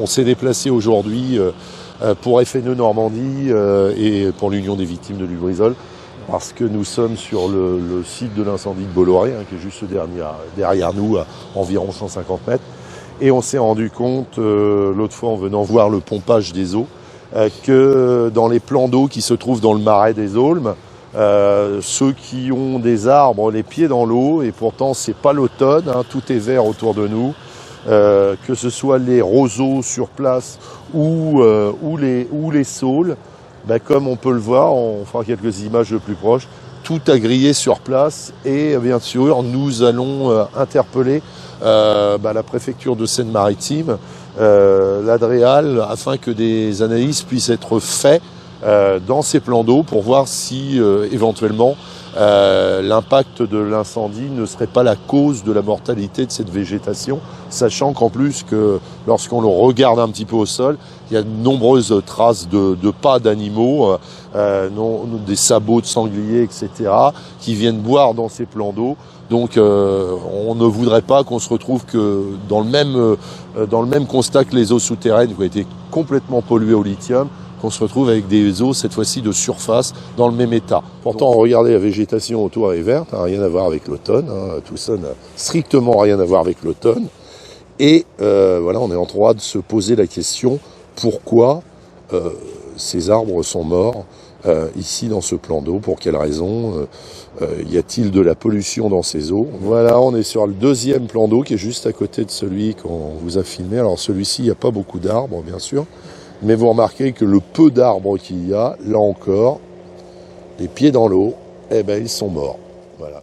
On s'est déplacé aujourd'hui pour FNE Normandie et pour l'Union des victimes de Lubrizol, parce que nous sommes sur le site de l'incendie de Bolloré, qui est juste derrière nous, à environ 150 mètres. Et on s'est rendu compte, l'autre fois en venant voir le pompage des eaux, que dans les plans d'eau qui se trouvent dans le marais des Aulmes, ceux qui ont des arbres les pieds dans l'eau, et pourtant c'est pas l'automne, tout est vert autour de nous, que ce soit les roseaux sur place ou les saules, comme on peut le voir, on fera quelques images de plus proches, tout a grillé sur place. Et bien sûr nous allons interpeller la préfecture de Seine-Maritime, l'Adréal, afin que des analyses puissent être faites dans ces plans d'eau pour voir si éventuellement l'impact de l'incendie ne serait pas la cause de la mortalité de cette végétation, sachant qu'en plus que lorsqu'on le regarde un petit peu au sol, il y a de nombreuses traces de pas d'animaux, des sabots de sangliers, etc., qui viennent boire dans ces plans d'eau. Donc on ne voudrait pas qu'on se retrouve que dans le même constat que les eaux souterraines qui ont été complètement polluées au lithium, qu'on se retrouve avec des eaux, cette fois-ci de surface, dans le même état. Pourtant, regardez, la végétation autour est verte, rien à voir avec l'automne, tout ça n'a strictement rien à voir avec l'automne. Et voilà, on est en droit de se poser la question, pourquoi ces arbres sont morts ici dans ce plan d'eau, pour quelles raisons, y a-t-il de la pollution dans ces eaux? Voilà, on est sur le deuxième plan d'eau qui est juste à côté de celui qu'on vous a filmé. Alors celui-ci, il n'y a pas beaucoup d'arbres, bien sûr, mais vous remarquez que le peu d'arbres qu'il y a, là encore, les pieds dans l'eau, ils sont morts. Voilà.